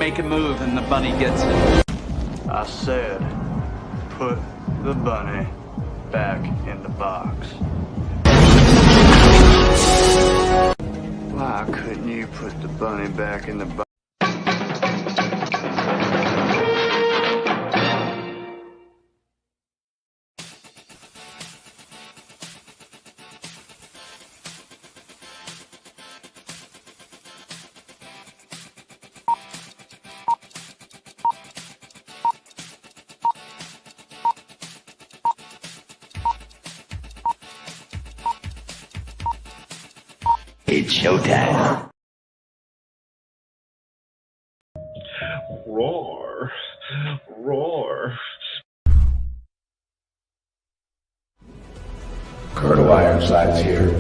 make a move and the bunny gets it. I said, put the bunny back in the box. Why couldn't you put the bunny back in the box? It's showtime. Roar. Roar. Colonel Ironsides here.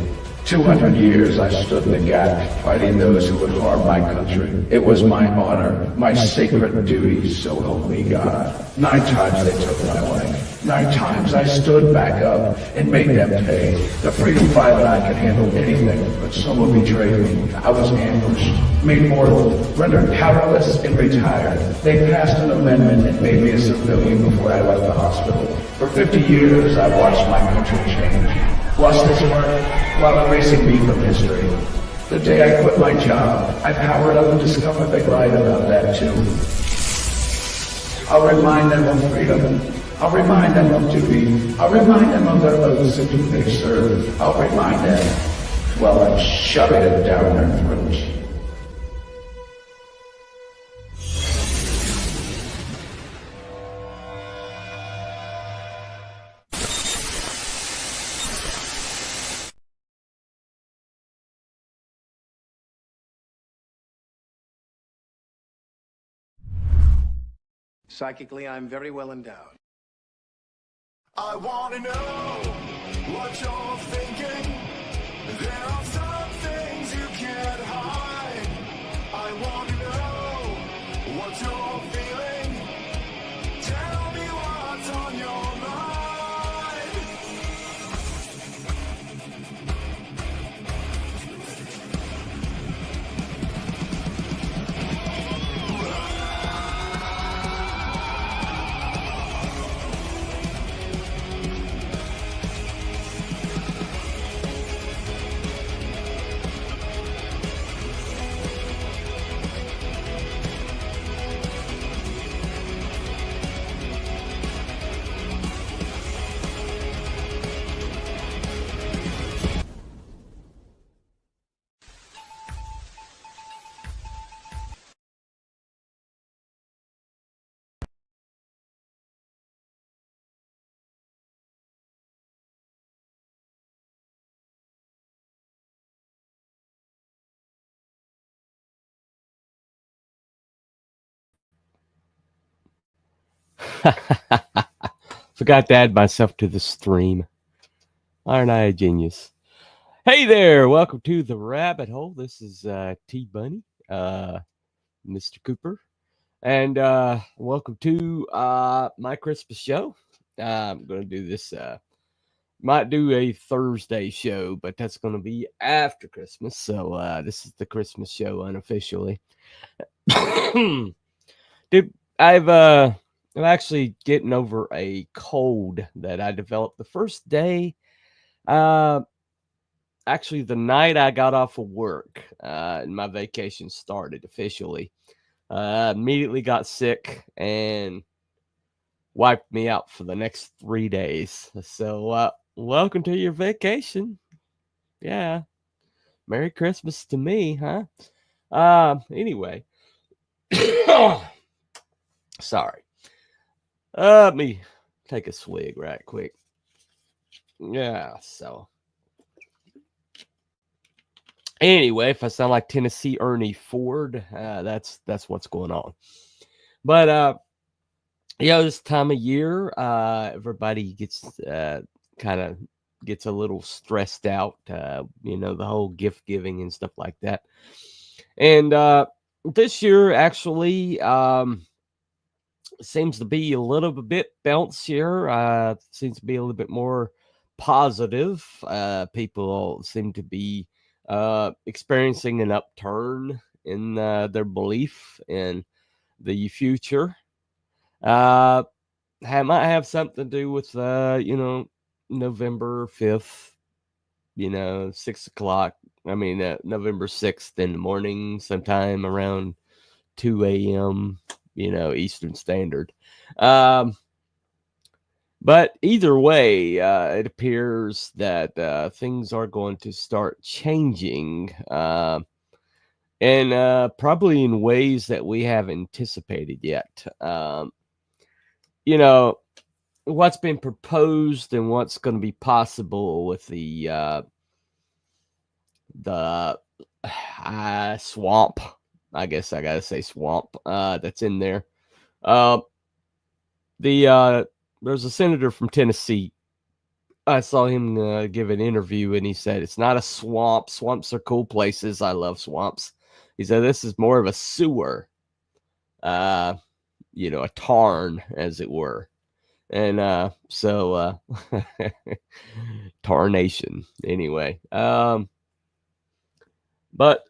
200 years I stood in the gap, fighting those who would harm my country. It was my honor, my sacred duty, so help me God. 9 times they took my life. 9 times I stood back up and made them pay. The freedom fighter and I could handle anything, but someone betrayed me. I was ambushed, made mortal, rendered powerless, and retired. They passed an amendment that made me a civilian before I left the hospital. For 50 years I watched my country change. Lost its work while erasing me from history. The day I quit my job, I powered up and discovered they lied about that too. I'll remind them of freedom. I'll remind them of duty. I'll remind them of their oaths and who they serve. I'll remind them while I'm shoving it down their throats. Psychically, I'm very well endowed. I wanna know what you're thinking. There are some things you can't hide. I wanna know what you're feeling. Tell me what's on your mind. Forgot to add myself to the stream. Aren't I a genius? Hey there, welcome to the rabbit hole. This is T Bunny, Mr. Cooper, and welcome to my Christmas show. I'm gonna do this. Might do a Thursday show, but that's gonna be after Christmas. So this is the Christmas show unofficially. Dude, I'm actually getting over a cold that I developed the first day. Actually, the night I got off of work, and my vacation started officially. Immediately got sick and wiped me out for the next 3 days. So, welcome to your vacation. Yeah. Merry Christmas to me, huh? Anyway. Sorry. Let me take a swig right quick. Yeah, so. Anyway, if I sound like Tennessee Ernie Ford, that's what's going on. But this time of year, everybody gets kind of gets a little stressed out. The whole gift giving and stuff like that. And this year, actually, seems to be a little bit bouncier. Seems to be a little bit more positive. People seem to be experiencing an upturn in their belief in the future. Might have something to do with November 5th, 6 o'clock. November 6th in the morning, sometime around 2 a.m., Eastern Standard. But either way, it appears that things are going to start changing, and probably in ways that we haven't anticipated yet. What's been proposed and what's going to be possible with the swamp. I guess I gotta say swamp. That's in there. There's a senator from Tennessee. I saw him give an interview, and he said it's not a swamp. Swamps are cool places. I love swamps. He said this is more of a sewer, a tarn, as it were. And so tarnation anyway. But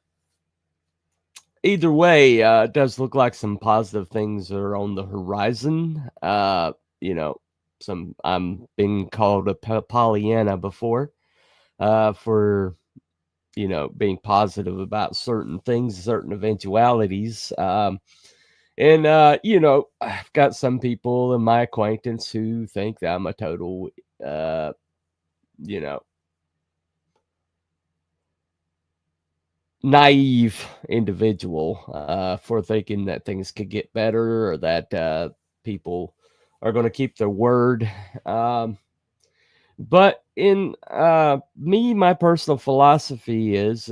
either way, it does look like some positive things are on the horizon. I'm being called a Pollyanna before, for being positive about certain things, certain eventualities. I've got some people in my acquaintance who think that I'm a total, naive individual, for thinking that things could get better, or that people are going to keep their word. But in my personal philosophy is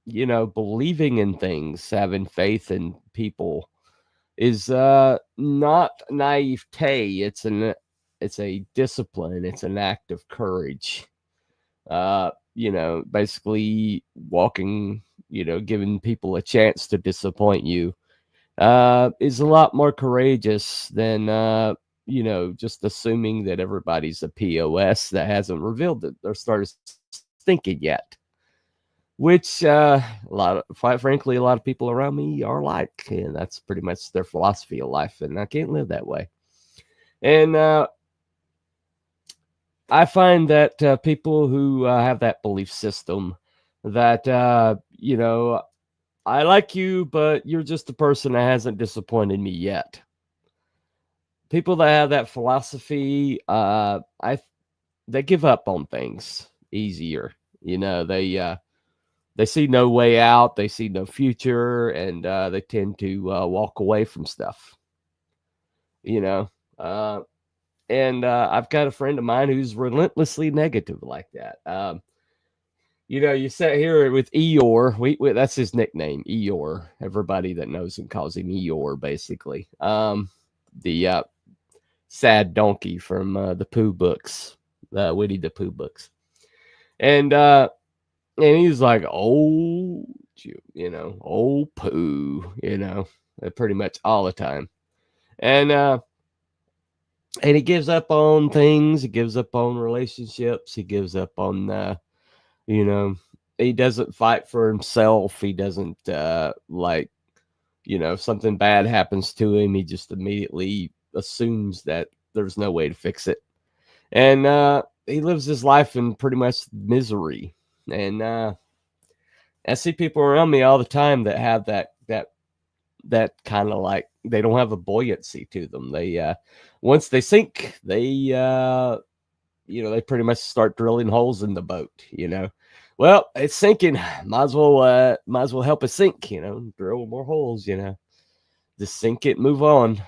believing in things, having faith in people is not naivete. It's a discipline. It's an act of courage. Basically walking, giving people a chance to disappoint you is a lot more courageous than just assuming that everybody's a POS that hasn't revealed it or started thinking yet. Which quite frankly, a lot of people around me are like, and that's pretty much their philosophy of life, and I can't live that way. And I find that people who have that belief system that, I like you, but you're just a person that hasn't disappointed me yet. People that have that philosophy, they give up on things easier. They see no way out. They see no future, and they tend to walk away from stuff. I've got a friend of mine who's relentlessly negative like that. You sit here with Eeyore. That's his nickname, Eeyore. Everybody that knows him calls him Eeyore, basically. The sad donkey from the Pooh books, the Winnie the Pooh books. And he's like, old Pooh, pretty much all the time. And he gives up on things. He gives up on relationships. He gives up on, he doesn't fight for himself. He doesn't, if something bad happens to him, he just immediately assumes that there's no way to fix it. And he lives his life in pretty much misery. And I see people around me all the time that have that kind of like, they don't have a buoyancy to them. They once they sink, they they pretty much start drilling holes in the boat. Well, it's sinking. Might as well help it sink. Drill more holes. Just sink it, move on.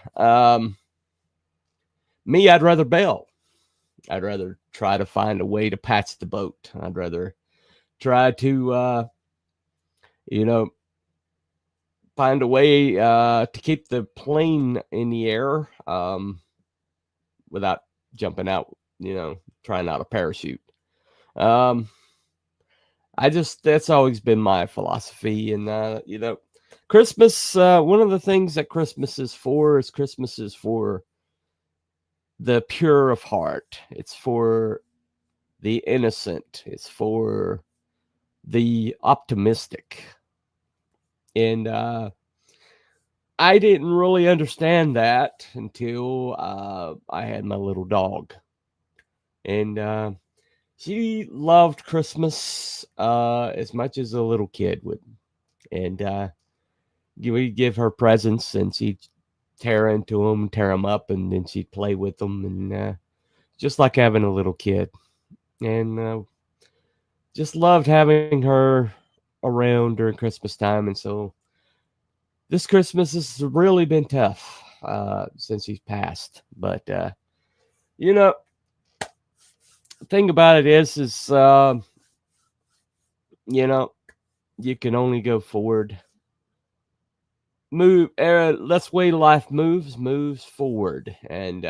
Me, I'd rather bail. I'd rather try to find a way to patch the boat. I'd rather try to find a way to keep the plane in the air without jumping out, trying out a parachute. That's always been my philosophy. And, Christmas, one of the things that Christmas is for the pure of heart. It's for the innocent. It's for the optimistic. And I didn't really understand that until I had my little dog. And she loved Christmas as much as a little kid would. And we'd give her presents, and she'd tear into them, tear them up, and then she'd play with them, and just like having a little kid. And just loved having her around during Christmas time. And so this Christmas has really been tough since she's passed. But, you know, the thing about it is you know, you can only go forward. That's the way life moves forward. And,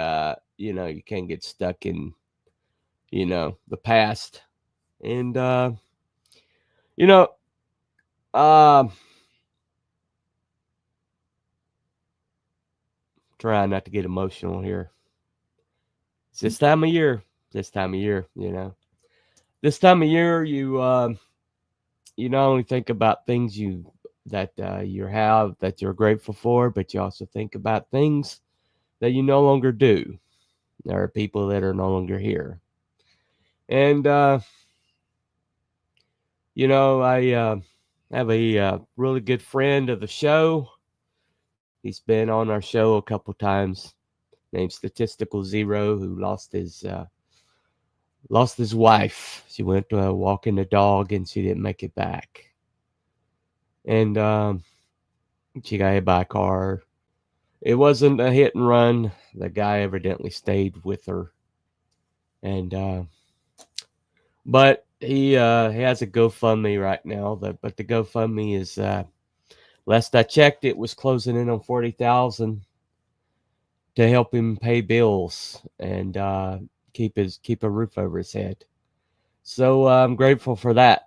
you know, you can't get stuck in, you know, the past. And, you know, try not to get emotional here. It's this time of year, you know. This time of year, you not only think about things that you have that you're grateful for, but you also think about things that you no longer do. There are people that are no longer here. And, you know, I have a really good friend of the show. He's been on our show a couple times, named Statistical Zero, who lost his wife. She went walking the dog, and she didn't make it back. And she got hit by a car. It wasn't a hit and run. The guy evidently stayed with her. And but he has a GoFundMe right now. But the GoFundMe is last I checked, it was closing in on $40,000 to help him pay bills and keep a roof over his head. So I'm grateful for that.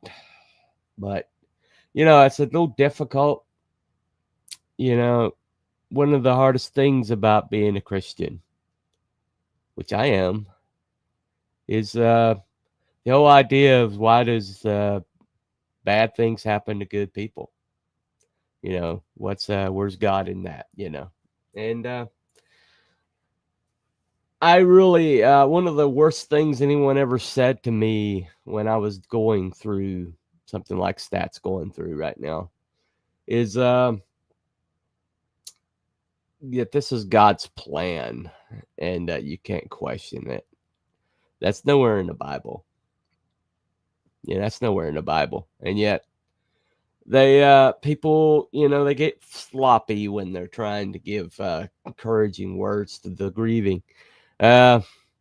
But you know, it's a little difficult. You know, one of the hardest things about being a Christian, which I am, is the whole idea of why does bad things happen to good people? You know, where's God in that? You know, and I really one of the worst things anyone ever said to me when I was going through something like Stat's going through right now is that this is God's plan, and you can't question it. That's nowhere in the Bible. Yeah, that's nowhere in the Bible. And yet people, you know, they get sloppy when they're trying to give encouraging words to the grieving.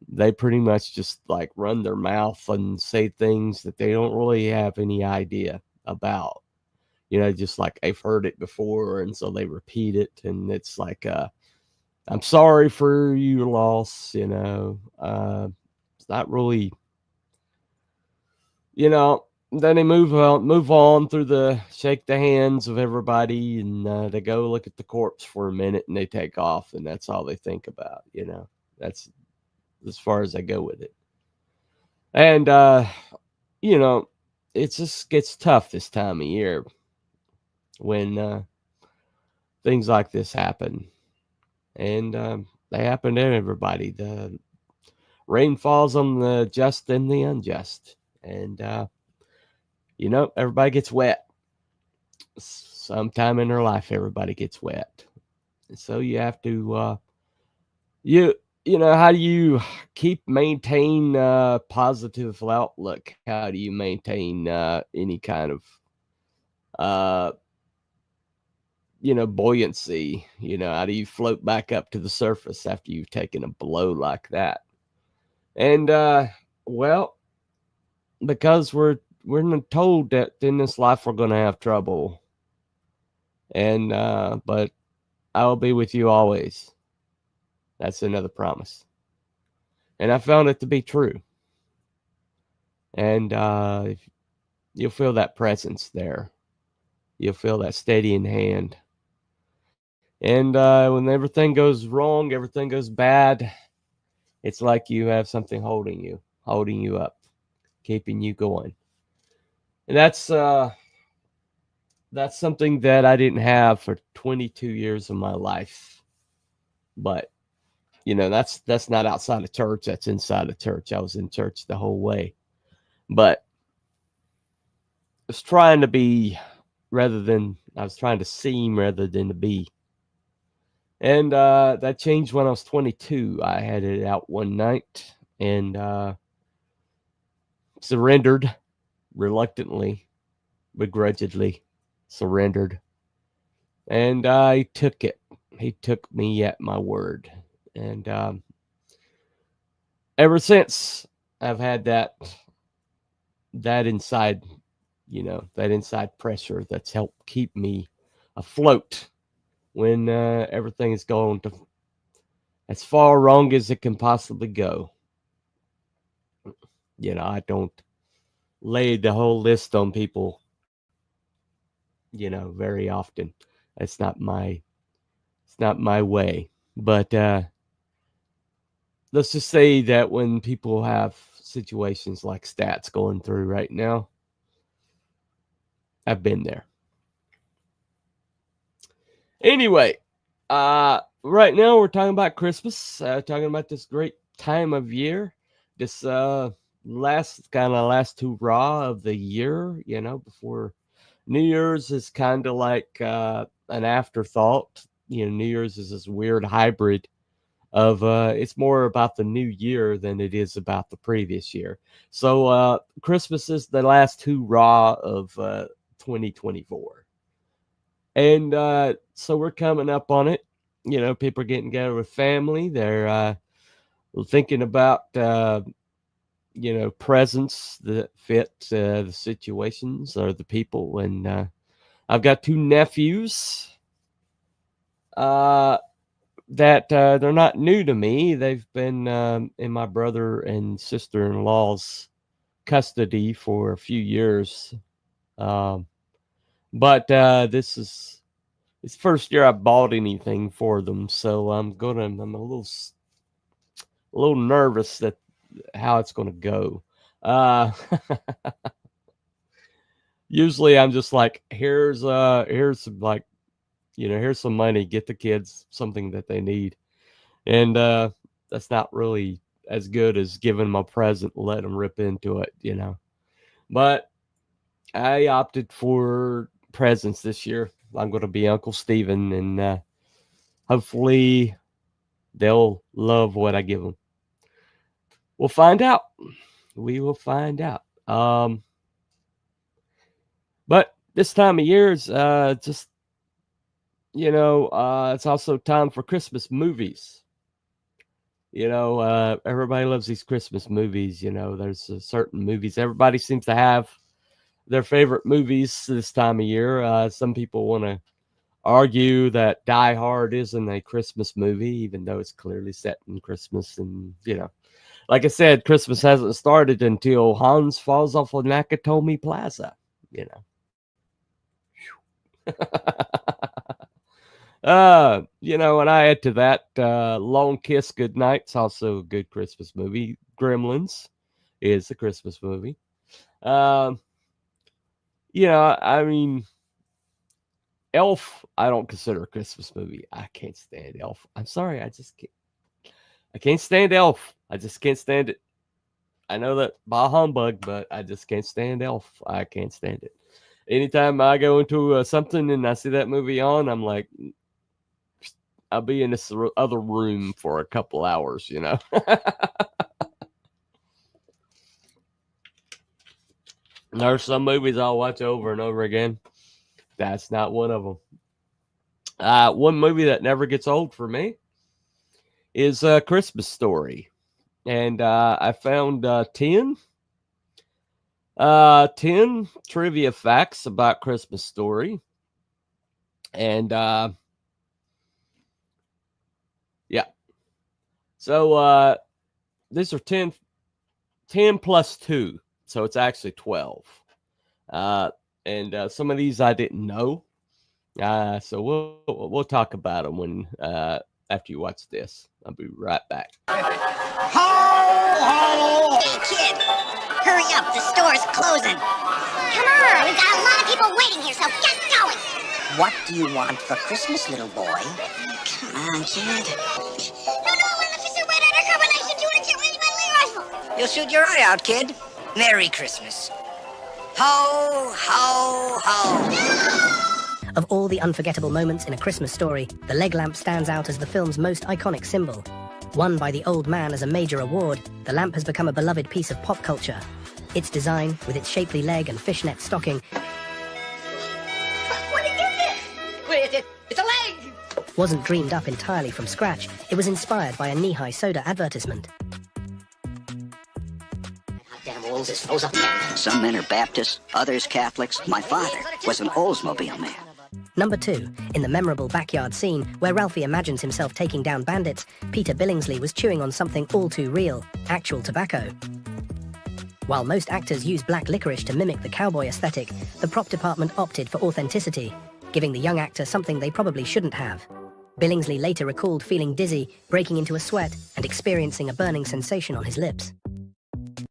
They pretty much just like run their mouth and say things that they don't really have any idea about. You know, just like they've heard it before, and so they repeat it, and it's like, I'm sorry for your loss, you know. It's not really, you know. Then they move on through shake the hands of everybody, and they go look at the corpse for a minute, and they take off, and that's all they think about, you know. That's as far as I go with it. And, you know, it just gets tough this time of year when things like this happen. And they happen to everybody. The rain falls on the just and the unjust. And, you know, everybody gets wet. Sometime in their life, everybody gets wet. And so you have to, you know, how do you maintain positive outlook? How do you maintain any kind of, you know, buoyancy? You know, how do you float back up to the surface after you've taken a blow like that? And, well, because we're told that in this life we're going to have trouble. And, but I will be with you always. That's another promise. And I found it to be true. And you'll feel that presence there. You'll feel that steadying hand. And when everything goes wrong, everything goes bad, it's like you have something holding you up, keeping you going. And that's that's something that I didn't have for 22 years of my life. But you know, that's not outside of church, that's inside of church. I was in church the whole way. But I was trying to be I was trying to seem rather than to be. And that changed when I was 22. I had it out one night and surrendered reluctantly, begrudgingly surrendered. And I took it. He took me at my word. And ever since, I've had that inside, that inside pressure that's helped keep me afloat when everything is going as far wrong as it can possibly go. I don't lay the whole list on people, very often. It's not my way. But let's just say that when people have situations like Stats going through right now, I've been there. Two right now we're talking about Christmas, talking about this great time of year, this last hurrah of the year, before New Year's is kind of like an afterthought. New Year's is this weird hybrid of it's more about the new year than it is about the previous year. So Christmas is the last hurrah of 2024. And so we're coming up on it. People are getting together with family. They're thinking about, presents that fit the situations or the people. And I've got two nephews that they're not new to me. They've been in my brother and sister-in-law's custody for a few years. But this is it's the first year I bought anything for them, so I'm a little nervous that how it's gonna go. Usually I'm just like, here's some here's some money, get the kids something that they need. And that's not really as good as giving them a present and let them rip into it, But I opted for presents this year. I'm going to be Uncle Steven, and hopefully they'll love what I give them. We'll find out. We will find out. But this time of year is just, it's also time for Christmas movies. Everybody loves these Christmas movies. There's certain movies. Everybody seems to have their favorite movies this time of year. Some people want to argue that Die Hard isn't a Christmas movie, even though it's clearly set in Christmas. And, like I said, Christmas hasn't started until Hans falls off of Nakatomi Plaza, When I add to that, Long Kiss Goodnight's also a good Christmas movie. Gremlins is a Christmas movie. Elf, I don't consider a Christmas movie. I can't stand Elf. I'm sorry, I can't stand Elf. I just can't stand it. I know that bah humbug, but I just can't stand Elf. I can't stand it. Anytime I go into something and I see that movie on, I'm like, I'll be in this other room for a couple hours, There's some movies I'll watch over and over again. That's not one of them. One movie that never gets old for me is A Christmas Story. And I found 10 trivia facts about Christmas Story. And yeah. So these are 10 plus 2. So it's actually 12. And some of these I didn't know. So we'll talk about them when after you watch this. I'll be right back. Hey, kid! Hurry up, the store's closing. Come on, we've got a lot of people waiting here, so get going! What do you want for Christmas, little boy? Come on, kid. You'll shoot your eye out, kid. Merry Christmas. Ho, ho, ho. Of all the unforgettable moments in A Christmas Story, the leg lamp stands out as the film's most iconic symbol. Won by the old man as a major award, the lamp has become a beloved piece of pop culture. Its design, with its shapely leg and fishnet stocking, What did you do? Wait, it's a leg! wasn't dreamed up entirely from scratch. It was inspired by a knee-high soda advertisement. Damn Olds is froze up. Some men are Baptists, others Catholics. My father was an Oldsmobile man. Number 2. In the memorable backyard scene where Ralphie imagines himself taking down bandits, Peter Billingsley was chewing on something all too real, actual tobacco. While most actors use black licorice to mimic the cowboy aesthetic, the prop department opted for authenticity, giving the young actor something they probably shouldn't have. Billingsley later recalled feeling dizzy, breaking into a sweat, and experiencing a burning sensation on his lips.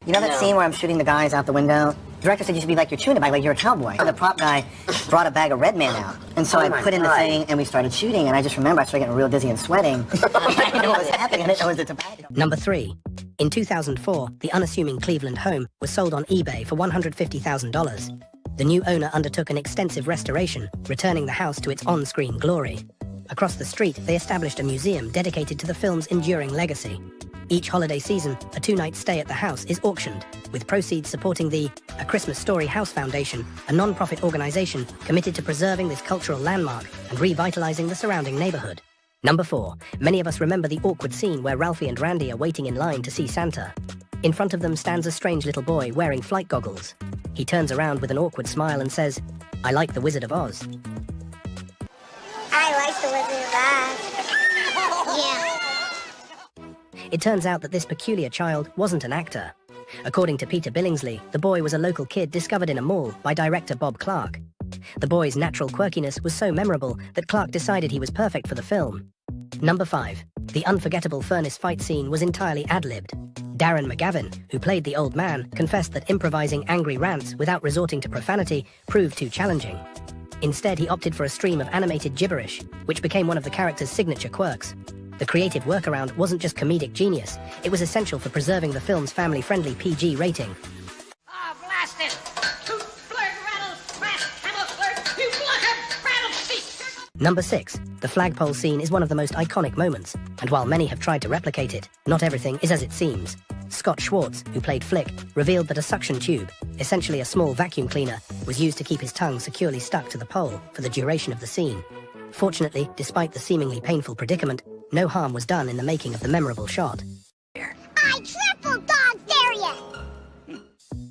You know that scene where I'm shooting the guys out the window? The director said you should be like you're chewing a bag, like you're a cowboy. The prop guy brought a bag of Red Man out. And so I put in the thing and we started shooting, and I just remember I started getting real dizzy and sweating. I didn't know what was happening, I didn't know it was the tobacco. Number 3. In 2004, the unassuming Cleveland home was sold on eBay for $150,000. The new owner undertook an extensive restoration, returning the house to its on-screen glory. Across the street, they established a museum dedicated to the film's enduring legacy. Each holiday season, a 2-night stay at the house is auctioned, with proceeds supporting the A Christmas Story House Foundation, a non-profit organization committed to preserving this cultural landmark and revitalizing the surrounding neighborhood. Number 4. Many of us remember the awkward scene where Ralphie and Randy are waiting in line to see Santa. In front of them stands a strange little boy wearing flight goggles. He turns around with an awkward smile and says, "I like the Wizard of Oz." I like the Wizard of Oz. Yeah. It turns out that this peculiar child wasn't an actor. According to Peter Billingsley, the boy was a local kid discovered in a mall by director Bob Clark. The boy's natural quirkiness was so memorable that Clark decided he was perfect for the film. Number 5. The unforgettable furnace fight scene was entirely ad-libbed. Darren McGavin, who played the old man, confessed that improvising angry rants without resorting to profanity proved too challenging. Instead, he opted for a stream of animated gibberish, which became one of the character's signature quirks. The creative workaround wasn't just comedic genius, it was essential for preserving the film's family-friendly PG rating. Ah, blast it! Toot, blurt, rattle, crash, camel, flirt, you blocker, rattle, cease! Number 6. The flagpole scene is one of the most iconic moments, and while many have tried to replicate it, not everything is as it seems. Scott Schwartz, who played Flick, revealed that a suction tube, essentially a small vacuum cleaner, was used to keep his tongue securely stuck to the pole for the duration of the scene. Fortunately, despite the seemingly painful predicament, no harm was done in the making of the memorable shot. I triple dog dare ya!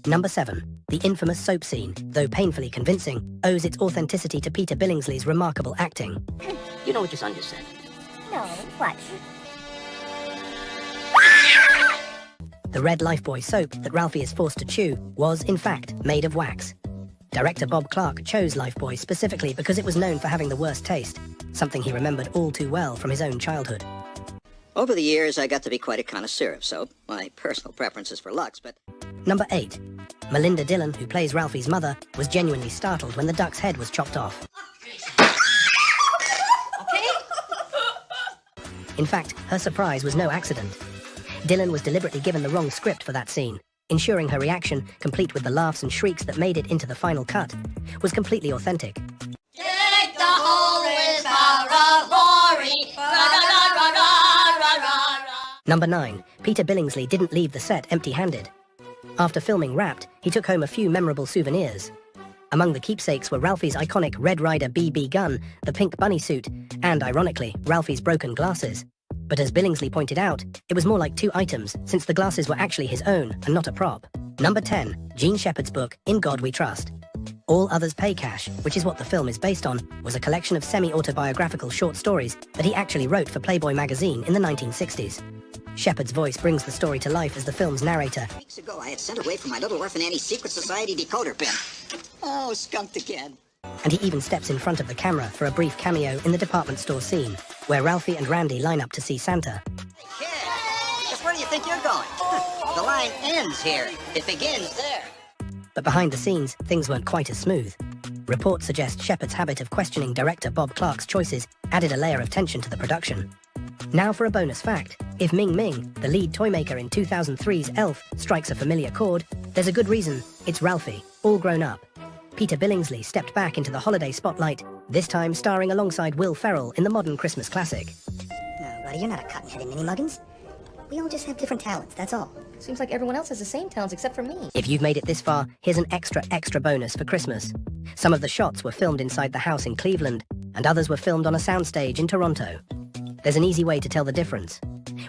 Number 7. The infamous soap scene, though painfully convincing, owes its authenticity to Peter Billingsley's remarkable acting. You know what your son just said? No, what? The red Lifebuoy soap that Ralphie is forced to chew was, in fact, made of wax. Director Bob Clark chose Lifebuoy specifically because it was known for having the worst taste, something he remembered all too well from his own childhood. Over the years, I got to be quite a connoisseur of soap. My personal preference is for Lux, but... Number 8. Melinda Dillon, who plays Ralphie's mother, was genuinely startled when the duck's head was chopped off. In fact, her surprise was no accident. Dillon was deliberately given the wrong script for that scene, ensuring her reaction, complete with the laughs and shrieks that made it into the final cut, was completely authentic. Dig the hole with our glory. Number 9. Peter Billingsley didn't leave the set empty-handed. After filming Wrapped, he took home a few memorable souvenirs. Among the keepsakes were Ralphie's iconic Red Ryder BB gun, the pink bunny suit, and, ironically, Ralphie's broken glasses. But as Billingsley pointed out, it was more like 2 items, since the glasses were actually his own and not a prop. Number 10. Gene Shepard's book, In God We Trust. All Others Pay Cash, which is what the film is based on, was a collection of semi-autobiographical short stories that he actually wrote for Playboy magazine in the 1960s. Shepard's voice brings the story to life as the film's narrator. Weeks ago, I had sent away from my little orphan Annie's secret society decoder pin. Oh, skunked again. And he even steps in front of the camera for a brief cameo in the department store scene, where Ralphie and Randy line up to see Santa. Kid, just where do you think you're going? The line ends here. It begins there. But behind the scenes, things weren't quite as smooth. Reports suggest Shepard's habit of questioning director Bob Clark's choices added a layer of tension to the production. Now for a bonus fact. If Ming Ming, the lead toymaker in 2003's Elf, strikes a familiar chord, there's a good reason. It's Ralphie, all grown up. Peter Billingsley stepped back into the holiday spotlight, this time starring alongside Will Ferrell in the modern Christmas classic. No, buddy, you're not a cotton-headed mini-muggins. We all just have different talents, that's all. Seems like everyone else has the same talents except for me. If you've made it this far, here's an extra bonus for Christmas. Some of the shots were filmed inside the house in Cleveland, and others were filmed on a soundstage in Toronto. There's an easy way to tell the difference.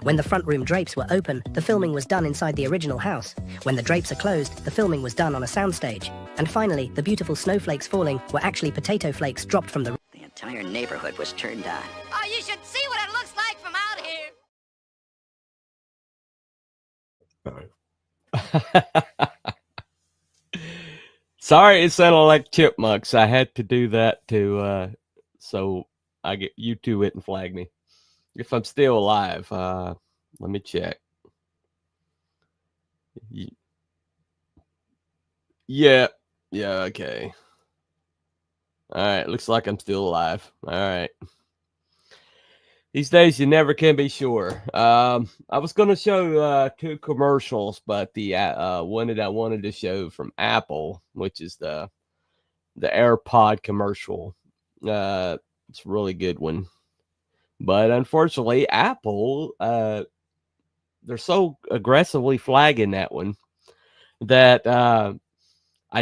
When the front room drapes were open, the filming was done inside the original house. When the drapes are closed, the filming was done on a soundstage. And finally, the beautiful snowflakes falling were actually potato flakes dropped from the... The entire neighborhood was turned on. Oh, you should see what it looks like from out here. Sorry, it sounded like chipmunks. I had to do that so I get YouTube it and flag me. If I'm still alive, let me check. Yeah, okay. All right, looks like I'm still alive. All right. These days, you never can be sure. I was going to show 2 commercials, but the one that I wanted to show from Apple, which is the AirPod commercial. It's a really good one. But unfortunately, Apple, they're so aggressively flagging that one that I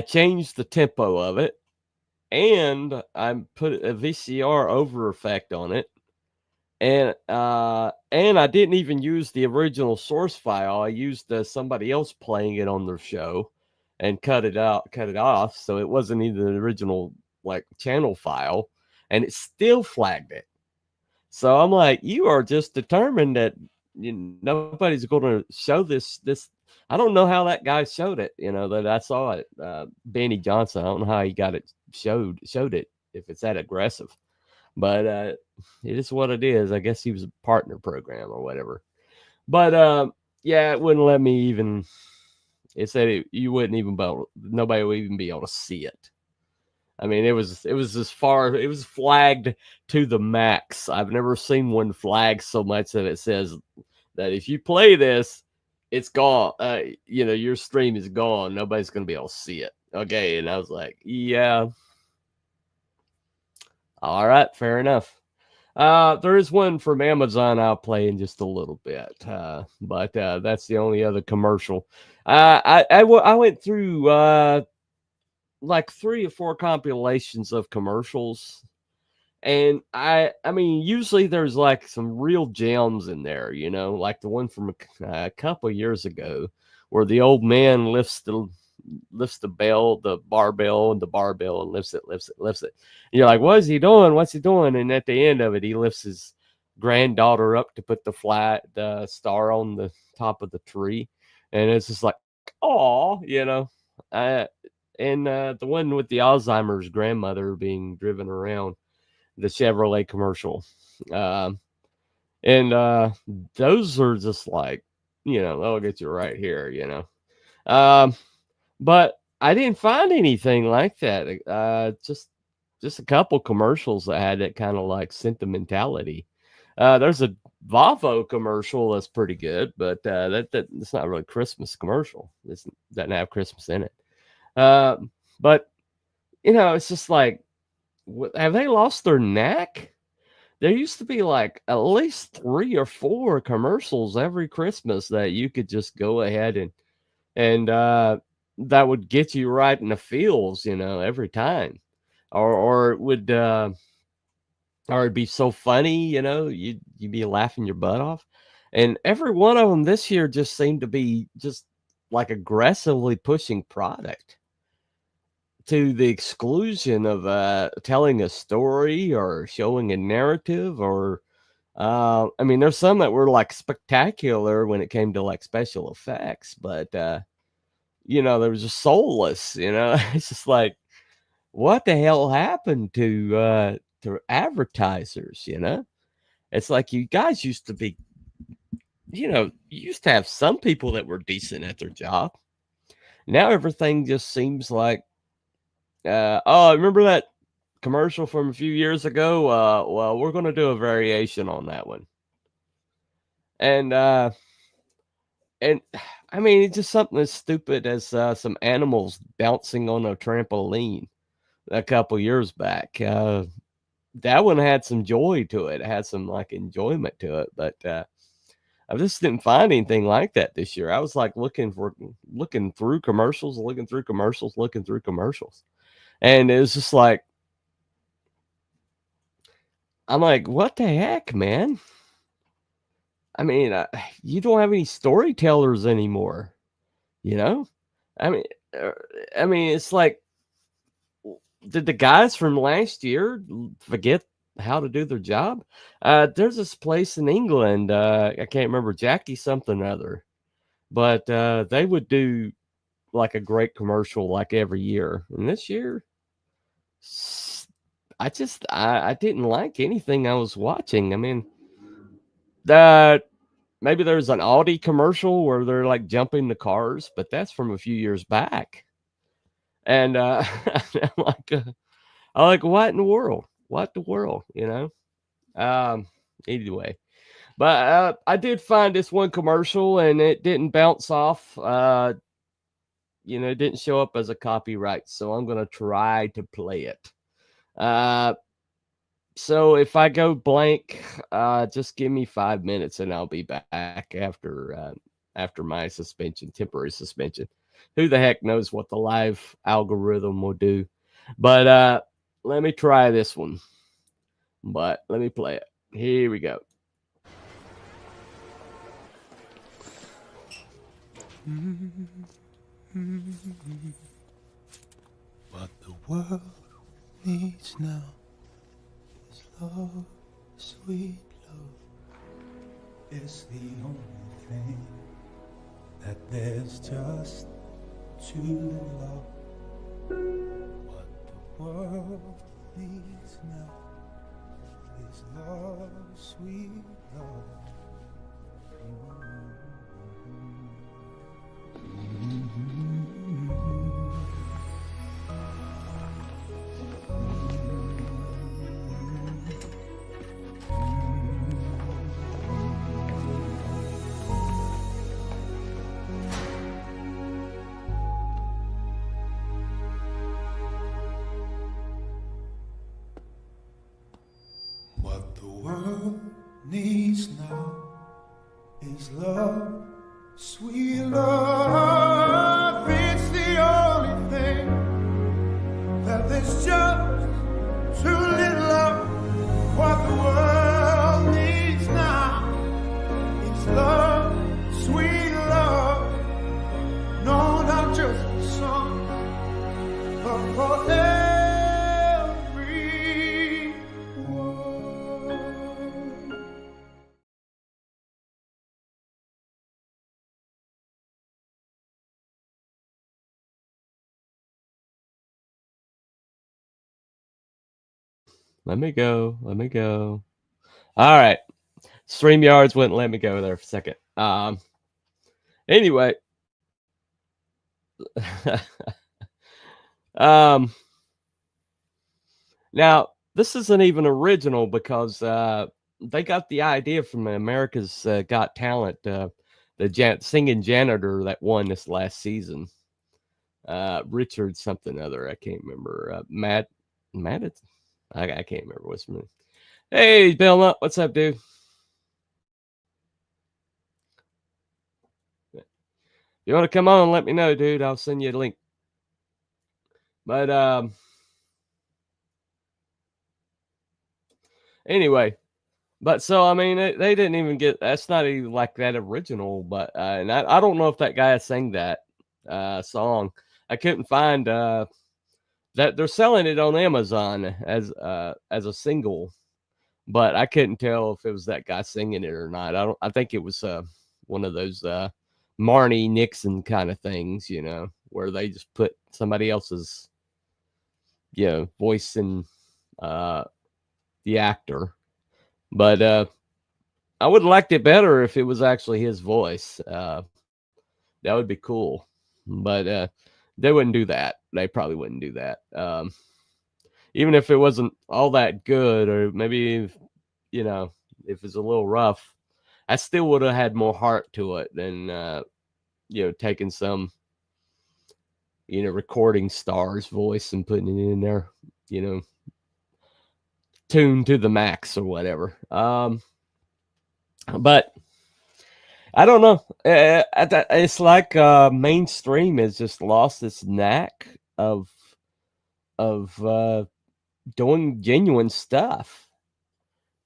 changed the tempo of it, and I put a VCR over effect on it. And I didn't even use the original source file. I used somebody else playing it on their show and cut it off. So it wasn't even the original channel file, and it still flagged it. So I'm like, you are just determined that nobody's going to show this. I don't know how that guy showed it. That I saw it. Benny Johnson. I don't know how he got it showed it if it's that aggressive. But it is what it is. I guess he was a partner program or whatever. But yeah, it wouldn't let me even. It said you wouldn't even nobody would even be able to see it. I mean, it was as far. It was flagged to the max. I've never seen one flag so much that it says that if you play this, it's gone. Your stream is gone. Nobody's gonna be able to see it. Okay, and I was like, yeah. All right, fair enough. There is one from Amazon I'll play in just a little bit, but that's the only other commercial. I went through 3 or 4 compilations of commercials, and I mean, usually there's some real gems in there, like the one from a couple of years ago where the old man lifts the barbell, and lifts it. And you're like, what is he doing? What's he doing? And at the end of it, he lifts his granddaughter up to put the star on the top of the tree. And it's just like, oh, and the one with the Alzheimer's grandmother being driven around, the Chevrolet commercial. And those are just like, they'll get you right here, But I didn't find anything like that. Just a couple commercials that had that kind of sentimentality. There's a Volvo commercial that's pretty good, but that's not really a Christmas commercial. It doesn't have Christmas in it. But it's just like, have they lost their knack? There used to be at least 3 or 4 commercials every Christmas that you could just go ahead and that would get you right in the feels, every time, or it would, or it'd be so funny, you'd be laughing your butt off. And every one of them this year just seemed to be just aggressively pushing product to the exclusion of telling a story or showing a narrative, or I mean, there's some that were spectacular when it came to special effects, but they were just soulless. It's just like, what the hell happened to advertisers? It's like, you guys used to be, you used to have some people that were decent at their job. Now everything just seems like remember that commercial from a few years ago? Well, we're going to do a variation on that one. And I mean, it's just something as stupid as some animals bouncing on a trampoline a couple years back. That one had some joy to it. It had some like enjoyment to it, but I just didn't find anything like that this year. I was like looking through commercials, and it was just like, I'm like, what the heck, man? I mean, you don't have any storytellers anymore, you know? I mean, it's like, did the guys from last year forget how to do their job? There's this place in England, I can't remember, Jackie something or other, but they would do like a great commercial like every year. And this year, I didn't like anything I was watching. I mean, maybe there's an Audi commercial where they're like jumping the cars, but that's from a few years back. And I'm like, what in the world? What the world? You know? Anyway, but I did find this one commercial, and it didn't bounce off. You know, it didn't show up as a copyright, so I'm gonna try to play it. So if I go blank, just give me 5 minutes, and I'll be back after my temporary suspension. Who the heck knows what the live algorithm will do? But let me try this one. But let me play it. Here we go. What the world needs now is love, sweet love. It's the only thing that there's just too little of. What the world needs now is love, sweet love. What the world needs now is love, sweet love. It's the only thing that there's just too little of. What the world needs now is love, sweet love. No, not just for some, but for everyone. Let me go. All right. StreamYards wouldn't let me go there for a second. Anyway. Now, this isn't even original because they got the idea from America's Got Talent, the singing janitor that won this last season. Richard something other. I can't remember. Matt. I can't remember what's his name. Hey, Bill, what's up, dude? You want to come on? Let me know, dude. I'll send you a link. But anyway, but so I mean, they didn't even get. That's not even like that original. But and I don't know if that guy sang that song. I couldn't find that they're selling it on Amazon as a single, but I couldn't tell if it was that guy singing it or not. I think it was one of those Marnie Nixon kind of things, you know, where they just put somebody else's voice in the actor. But I would have liked it better if it was actually his voice. That would be cool. But they wouldn't do that. They probably wouldn't do that. Even if it wasn't all that good, or maybe, you know, if it's a little rough, I still would have had more heart to it than, you know, taking some, you know, recording star's voice and putting it in there, you know, tuned to the max or whatever. But I don't know. It's like mainstream has just lost its knack of doing genuine stuff,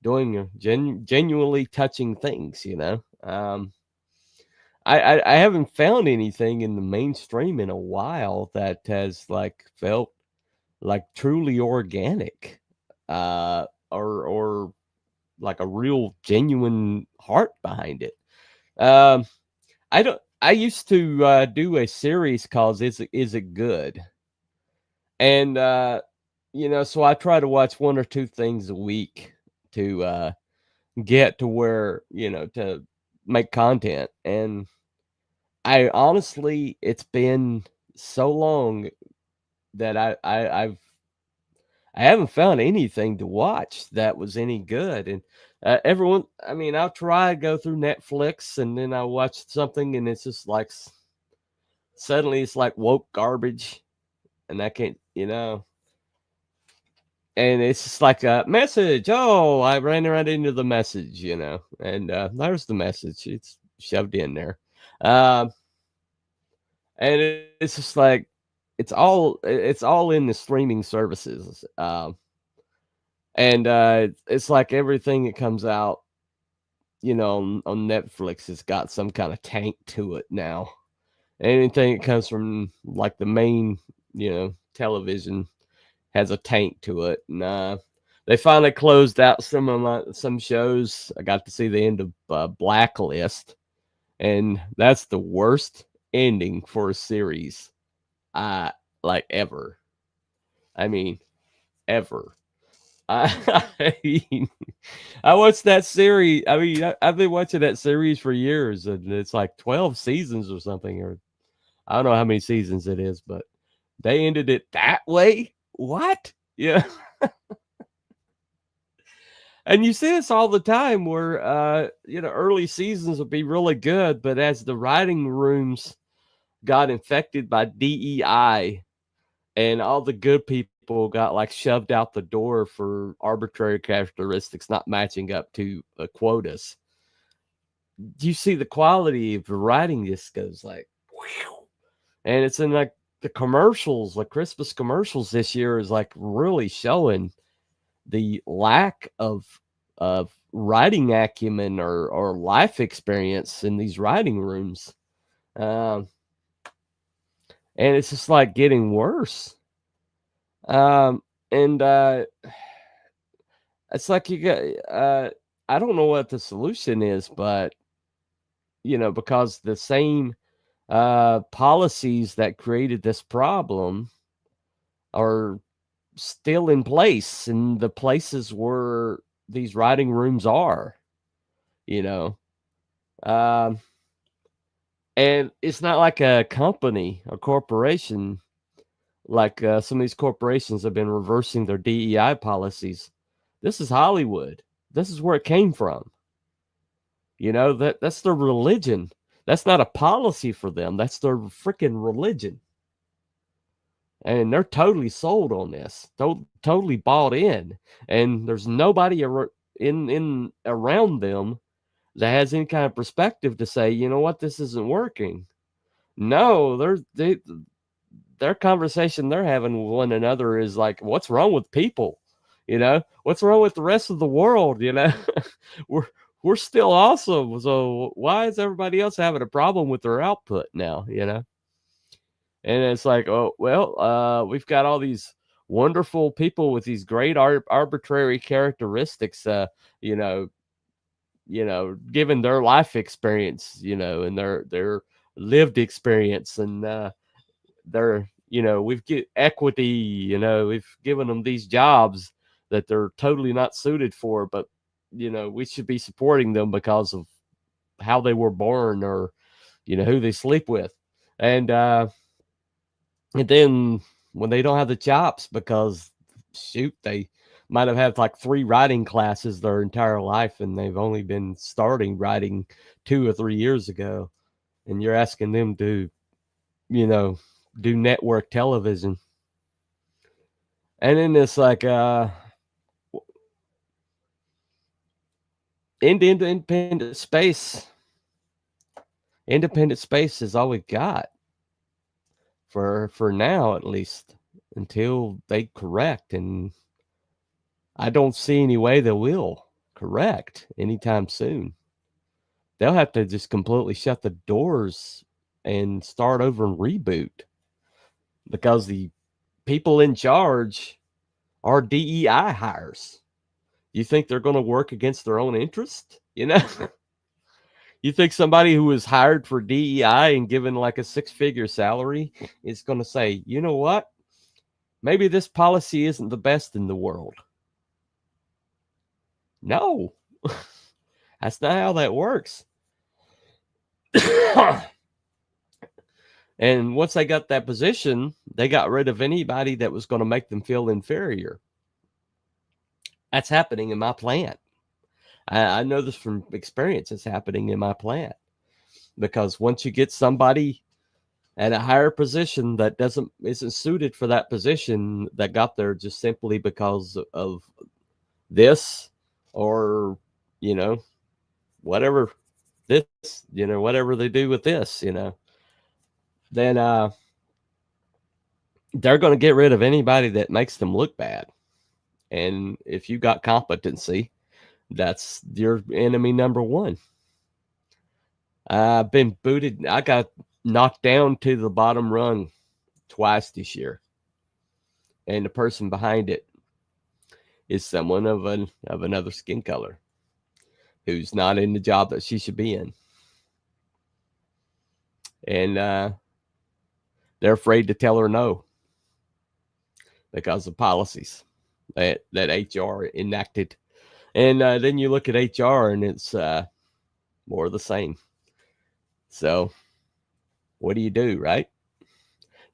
doing genuinely touching things. You know, I haven't found anything in the mainstream in a while that has like felt like truly organic, or like a real genuine heart behind it. I used to do a series called Is It Good? And you know, so I try to watch 1 or 2 things a week to get to where, you know, to make content. And I honestly, it's been so long that I haven't found anything to watch that was any good. And everyone, I mean, I'll try to go through Netflix and then I'll watch something and it's just like, suddenly it's like woke garbage and I can't, you know, and it's just like a message. Oh, I ran right into the message, you know, and there's the message. It's shoved in there. And it's just like, it's all in the streaming services. And it's like everything that comes out, you know, on Netflix has got some kind of tank to it now. Anything that comes from like the main, you know, television has a tank to it. And they finally closed out some shows. I got to see the end of Blacklist, and that's the worst ending for a series like ever. I mean, ever. I mean, I watched that series. I mean, I've been watching that series for years, and it's like 12 seasons or something, or I don't know how many seasons it is, but they ended it that way. What? Yeah. And you see this all the time where, you know, early seasons will be really good, but as the writing rooms got infected by DEI and all the good people got like shoved out the door for arbitrary characteristics not matching up to quotas, do you see the quality of the writing just goes like, whew. And it's in like the commercials, like Christmas commercials this year is like really showing the lack of writing acumen or life experience in these writing rooms. And it's just like getting worse. And it's like you got, I don't know what the solution is, but, you know, because the same policies that created this problem are still in place in the places where these writing rooms are, you know. And it's not like a company, a corporation, like some of these corporations have been reversing their DEI policies. This is Hollywood. This is where it came from. You know, that's their religion. That's not a policy for them. That's their freaking religion. And they're totally sold on this, totally bought in. And there's nobody in around them that has any kind of perspective to say, you know what, this isn't working. No, their conversation they're having with one another is like, what's wrong with people? You know, what's wrong with the rest of the world? You know, we're still awesome. So why is everybody else having a problem with their output now? You know, and it's like, oh well, we've got all these wonderful people with these great arbitrary characteristics. You know, given their life experience, you know, and their lived experience, and their, you know, we've get equity, you know, we've given them these jobs that they're totally not suited for, but, you know, we should be supporting them because of how they were born or, you know, who they sleep with. And And then when they don't have the chops because, shoot, they might have had like 3 writing classes their entire life and they've only been starting writing 2 or 3 years ago. And you're asking them to, do network television. And then it's like, independent space. Independent space is all we got for now, at least, until they correct. And I don't see any way they will correct anytime soon. They'll have to just completely shut the doors and start over and reboot, because the people in charge are DEI hires. You think they're going to work against their own interest? You think somebody who was hired for DEI and given like a 6-figure salary is going to say, you know what? Maybe this policy isn't the best in the world. No, that's not how that works. And once they got that position, they got rid of anybody that was going to make them feel inferior. That's happening in my plant. I know this from experience. It's happening in my plant, because once you get somebody at a higher position that isn't suited for that position, that got there just simply because of this, or whatever this, whatever they do with this, then they're going to get rid of anybody that makes them look bad. And if you got competency, that's your enemy number one. I've been booted. I got knocked down to the bottom rung twice this year. And the person behind it is someone of another skin color who's not in the job that she should be in. And they're afraid to tell her no because of policies that HR enacted. And then you look at HR and it's more of the same. So what do you do, right?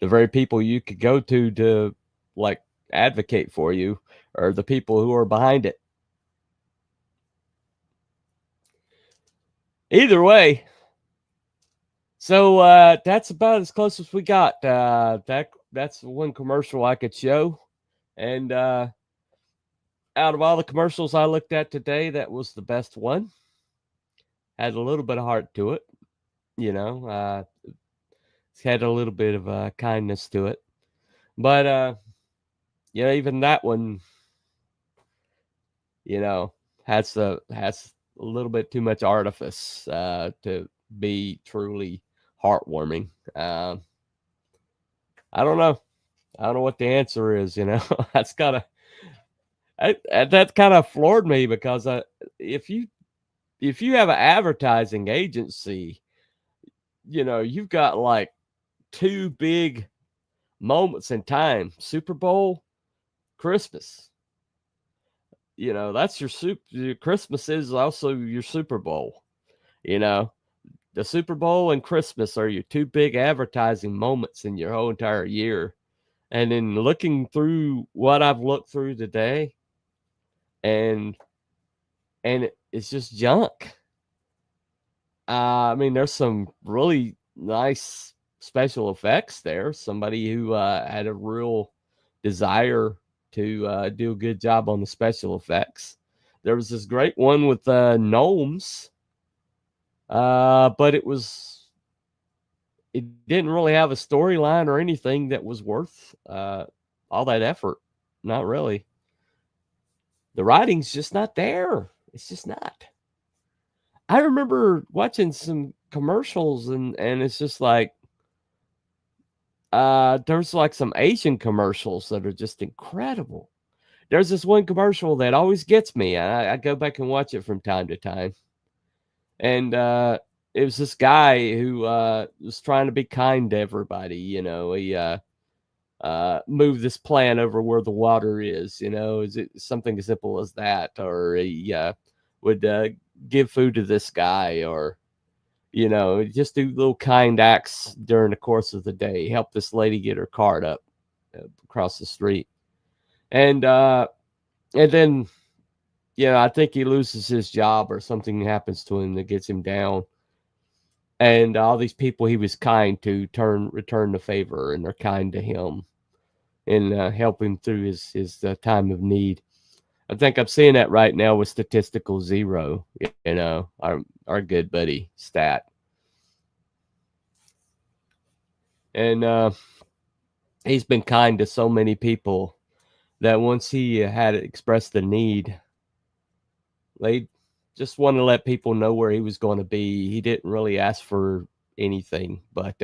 The very people you could go to like advocate for you are the people who are behind it. Either way. So that's about as close as we got. That's one commercial I could show. And out of all the commercials I looked at today, that was the best one. Had a little bit of heart to it, it's had a little bit of kindness to it. But even that one, has a little bit too much artifice to be truly heartwarming. I don't know. I don't know what the answer is. That's that kind of floored me, because if you have an advertising agency, you've got like 2 big moments in time: Super Bowl, Christmas. That's your Christmas is also your Super Bowl. The Super Bowl and Christmas are your 2 big advertising moments in your whole entire year. And in looking through what I've looked through today, and it's just junk. There's some really nice special effects there. Somebody who had a real desire to do a good job on the special effects. There was this great one with gnomes, but it didn't really have a storyline or anything that was worth all that effort. Not really. The writing's just not there. It's just not. I remember watching some commercials and it's just like, there's like some Asian commercials that are just incredible. There's this one commercial that always gets me. I go back and watch it from time to time. And it was this guy who was trying to be kind to everybody. He moved this plant over where the water is. Is it something as simple as that? Or he would give food to this guy, or You know, just do little kind acts during the course of the day. Help this lady get her cart up across the street. And then, I think he loses his job or something happens to him that gets him down. And all these people he was kind to return the favor, and they're kind to him and help him through his time of need. I think I'm seeing that right now with Statistical Zero, our good buddy Stat. And he's been kind to so many people that once he had expressed the need, they just want to let people know where he was going to be. He didn't really ask for anything, but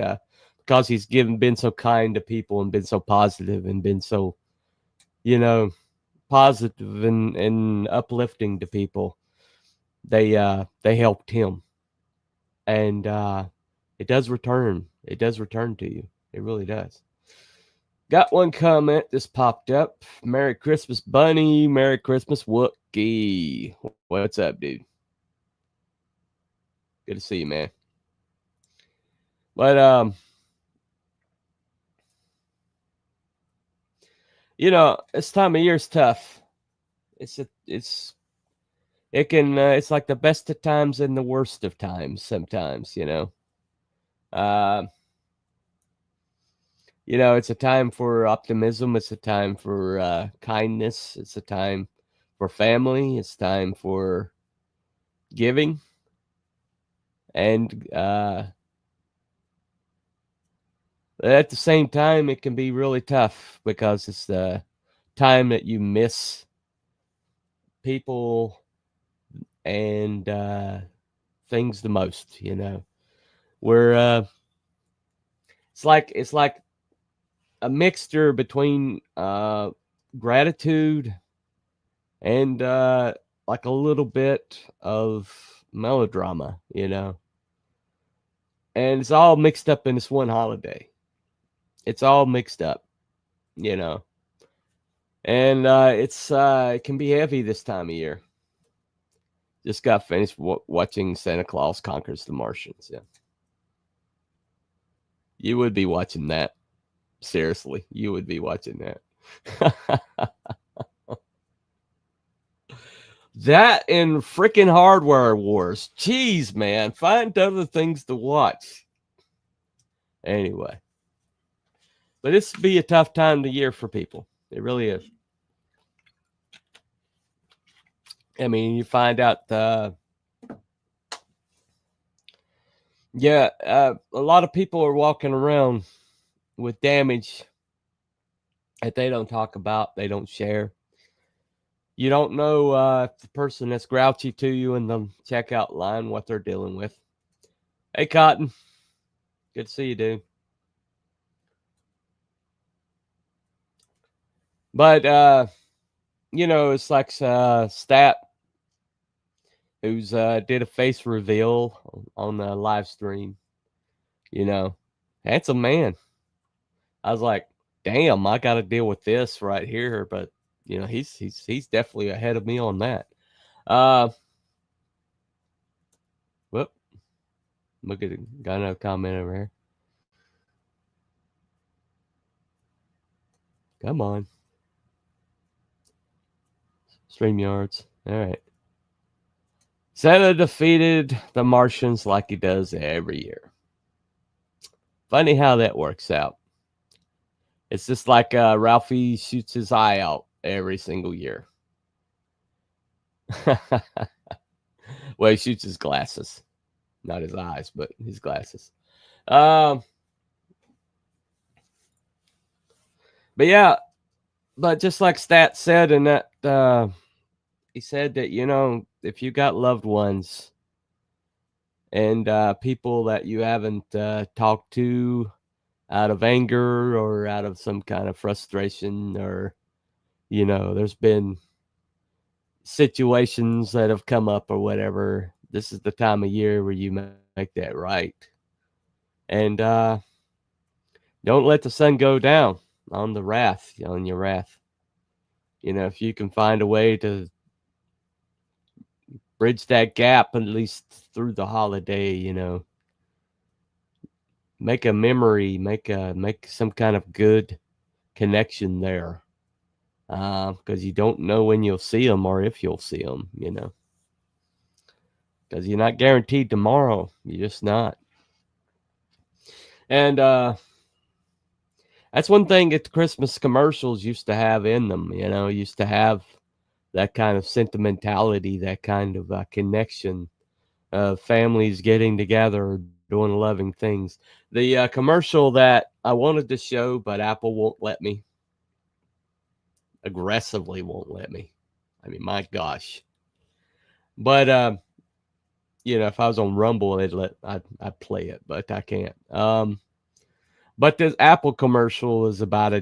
because he's been so kind to people and been so positive and been so, positive and uplifting to people, they helped him, and it does return. It does return to you. It really does. Got one comment just popped up. Merry Christmas, Bunny. Merry Christmas, Wookie. What's up, dude? Good to see you, man. But this time of year is tough. It's like the best of times and the worst of times sometimes, it's a time for optimism. It's a time for kindness. It's a time for family. It's time for giving. And at the same time, it can be really tough because it's the time that you miss people and things the most, where it's like a mixture between gratitude and like a little bit of melodrama, and it's all mixed up in this one holiday. It's all mixed up, and it can be heavy this time of year. Just got finished watching Santa Claus Conquers the Martians. Yeah, you would be watching that. Seriously, you would be watching that. That and freaking Hardware Wars. Jeez, man. Find other things to watch. Anyway. But this would be a tough time of the year for people. It really is. I mean, you find out, a lot of people are walking around with damage that they don't talk about, they don't share. You don't know if the person that's grouchy to you in the checkout line, what they're dealing with. Hey, Cotton. Good to see you, dude. But, it's like Stat, who's did a face reveal on the live stream. Handsome man. I was like, damn, I got to deal with this right here. But, he's definitely ahead of me on that. Whoop. Look at it. Got another comment over here. Come on. StreamYards. All right. Santa defeated the Martians like he does every year. Funny how that works out. It's just like Ralphie shoots his eye out every single year. Well, he shoots his glasses. Not his eyes, but his glasses. But yeah, but just like Stat said in that, he said that, if you got loved ones and people that you haven't talked to out of anger or out of some kind of frustration, or, there's been situations that have come up or whatever, this is the time of year where you make that right. And don't let the sun go down on your wrath. If you can find a way to bridge that gap, at least through the holiday, make a memory, make some kind of good connection there, because you don't know when you'll see them or if you'll see them, you know, because you're not guaranteed tomorrow. You're just not. And that's one thing that the Christmas commercials used to have in them, you know, used to have that kind of sentimentality, that kind of connection of families getting together, doing loving things. The commercial that I wanted to show, but Apple won't let me, aggressively won't let me. I mean, my gosh. But you know, if I was on Rumble, I'd play it, but I can't. But this Apple commercial was about a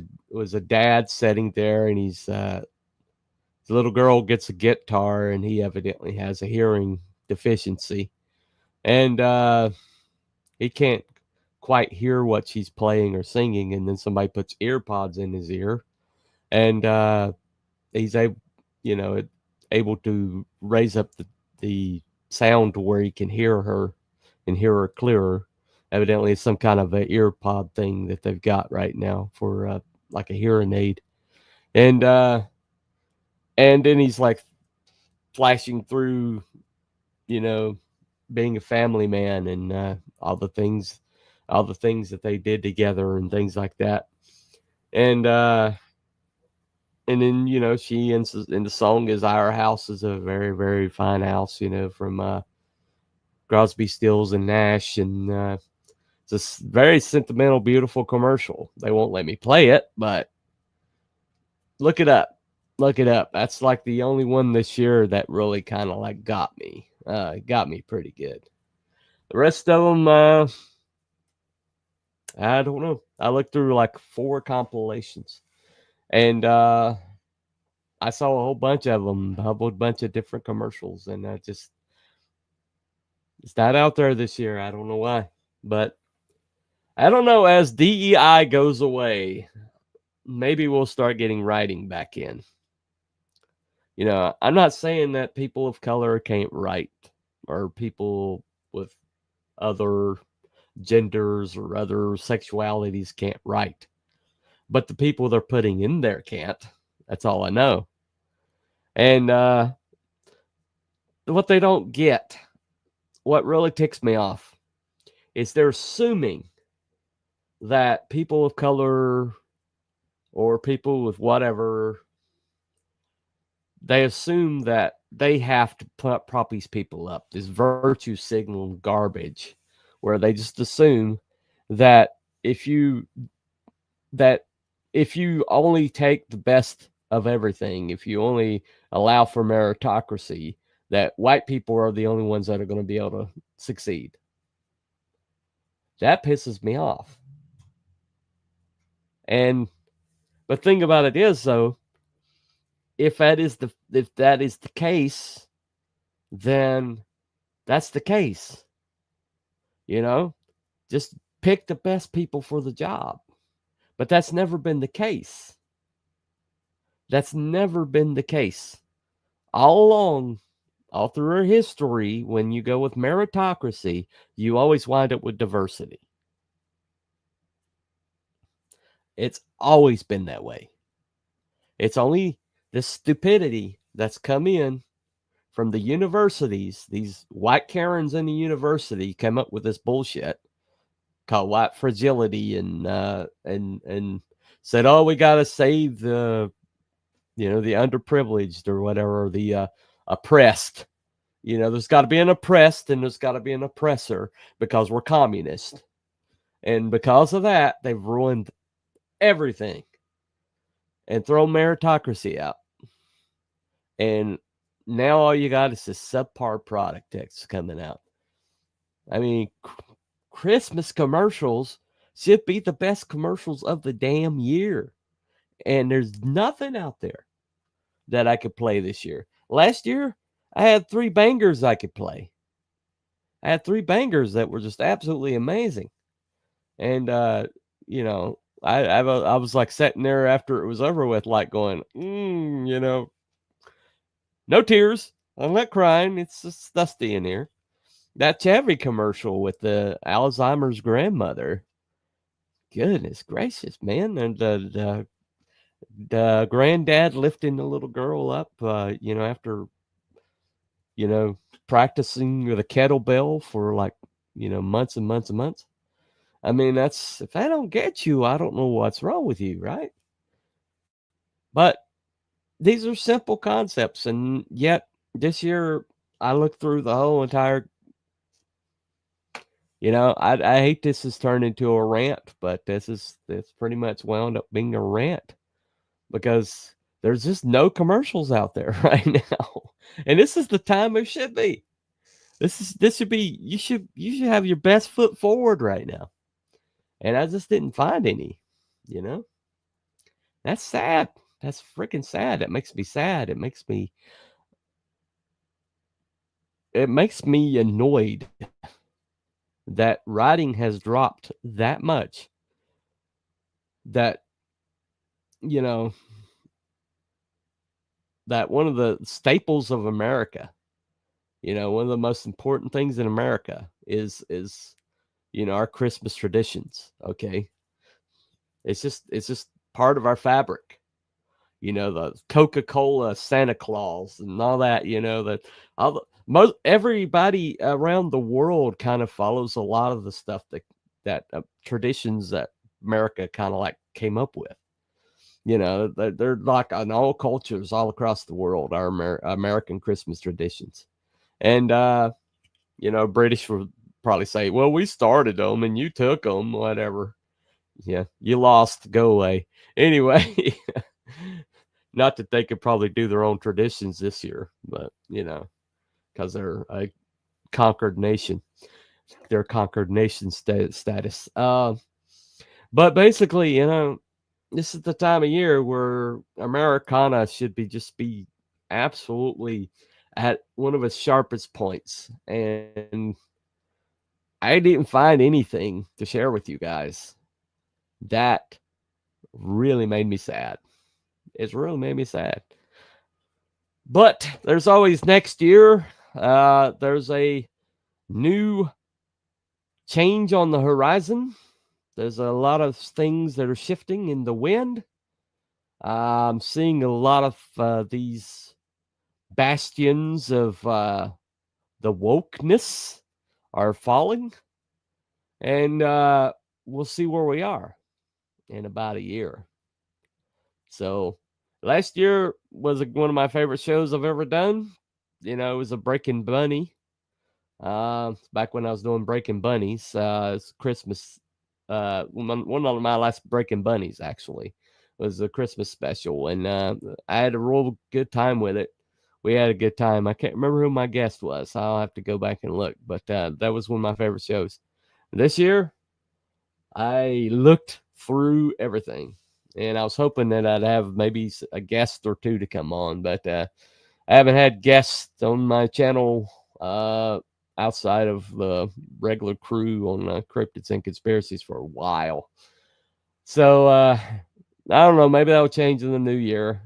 dad sitting there, and he's the little girl gets a guitar, and he evidently has a hearing deficiency, and he can't quite hear what she's playing or singing. And then somebody puts ear pods in his ear, and he's able to raise up the sound to where he can hear her and hear her clearer. Evidently, it's some kind of an ear pod thing that they've got right now for like a hearing aid. And then he's like flashing through, you know, being a family man and all the things that they did together and things like that. And then, you know, she ends in the song is "Our house is a very, very fine house," you know, from Crosby, Stills and Nash. And it's a very sentimental, beautiful commercial. They won't let me play it, but look it up. Look it up. That's like the only one this year that really kind of like got me. Got me pretty good. The rest of them, I don't know. I looked through like 4 compilations, and I saw a whole bunch of them, a whole bunch of different commercials, and it's not out there this year. I don't know why, but I don't know. As DEI goes away, maybe we'll start getting writing back in. You know, I'm not saying that people of color can't write, or people with other genders or other sexualities can't write, but the people they're putting in there can't. That's all I know. And what they don't get, what really ticks me off, is they're assuming that people of color or people with whatever, they assume that they have to prop these people up. This virtue signal garbage, where they just assume that if you only take the best of everything, if you only allow for meritocracy, that white people are the only ones that are going to be able to succeed. That pisses me off. But thing about it is, though, if that is the case, then that's the case. You know, just pick the best people for the job. But that's never been the case. That's never been the case. All along, all through our history, when you go with meritocracy, you always wind up with diversity. It's always been that way. It's only the stupidity that's come in from the universities. These white Karens in the university came up with this bullshit called white fragility, and said, "Oh, we got to save the underprivileged or whatever, or the oppressed. You know, there's got to be an oppressed and there's got to be an oppressor because we're communist." And because of that, they've ruined everything and thrown meritocracy out. And now all you got is this subpar product that's coming out. I mean, Christmas commercials should be the best commercials of the damn year. And there's nothing out there that I could play this year. Last year, I had 3 bangers I could play. I had 3 bangers that were just absolutely amazing. And, you know, I was like sitting there after it was over with, like going, you know, no tears. I'm not crying. It's just dusty in here. that Chevy commercial with the Alzheimer's grandmother. Goodness gracious, man. And the granddad lifting the little girl up, after, practicing with a kettlebell for like, months and months and months. I mean, if I don't get you, I don't know what's wrong with you, right? But these are simple concepts, and yet this year I looked through the whole entire. I hate this has turned into a rant, but it's pretty much wound up being a rant because there's just no commercials out there right now, and this is the time it should be. This should be you should have your best foot forward right now, and I just didn't find any. That's sad. That's freaking sad. It makes me sad. It makes me annoyed that writing has dropped that much that, that one of the staples of America, one of the most important things in America is our Christmas traditions. Okay. It's just part of our fabric. The Coca-Cola Santa Claus and all that, everybody around the world kind of follows a lot of the stuff that traditions that America kind of like came up with. They're like in all cultures all across the world, our American Christmas traditions. And, British would probably say, well, we started them and you took them, whatever. Yeah, you lost, go away. Anyway, not that they could probably do their own traditions this year, but, because they're a conquered nation. Their conquered nation status. But basically, this is the time of year where Americana should be absolutely at one of its sharpest points. And I didn't find anything to share with you guys. That really made me sad. It's really made me sad. But there's always next year. There's a new change on the horizon. There's a lot of things that are shifting in the wind. I'm seeing a lot of these bastions of the wokeness are falling. And we'll see where we are in about a year. So last year was one of my favorite shows I've ever done. It was a Breaking Bunny. Back when I was doing Breaking Bunnies, it's Christmas. One of my last Breaking Bunnies actually was a Christmas special, and I had a real good time with it. We had a good time. I can't remember who my guest was, so I'll have to go back and look. But that was one of my favorite shows. This year, I looked through everything. And I was hoping that I'd have maybe a guest or two to come on, but I haven't had guests on my channel outside of the regular crew on Cryptids and Conspiracies for a while. So I don't know. Maybe that'll change in the new year.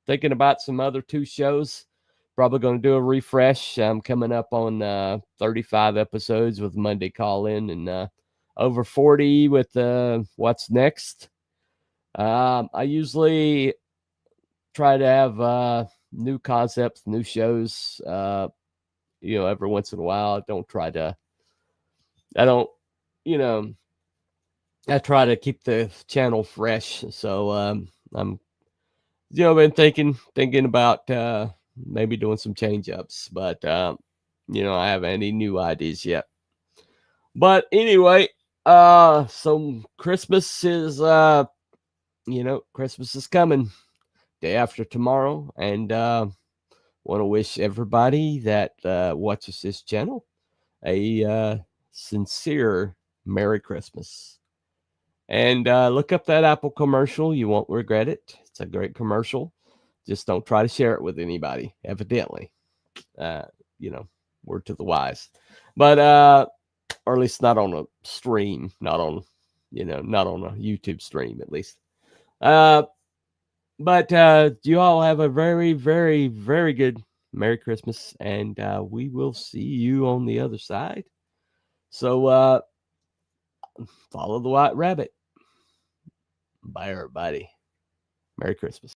Thinking about some other 2 shows. Probably going to do a refresh. I'm coming up on 35 episodes with Monday Call-In and over 40 with What's Next. I usually try to have new concepts, new shows, every once in a while. I try to keep the channel fresh. So I'm, been thinking about maybe doing some change-ups, but, I haven't any new ideas yet. But anyway, so Christmas is... Christmas is coming day after tomorrow, and want to wish everybody that watches this channel a sincere Merry Christmas. And look up that Apple commercial. You won't regret it. It's a great commercial. Just don't try to share it with anybody, evidently. Word to the wise. But, or at least not on a stream, not on a YouTube stream, at least. But you all have a very, very, very good Merry Christmas, and we will see you on the other side. So follow the White Rabbit. Bye, everybody. Merry Christmas.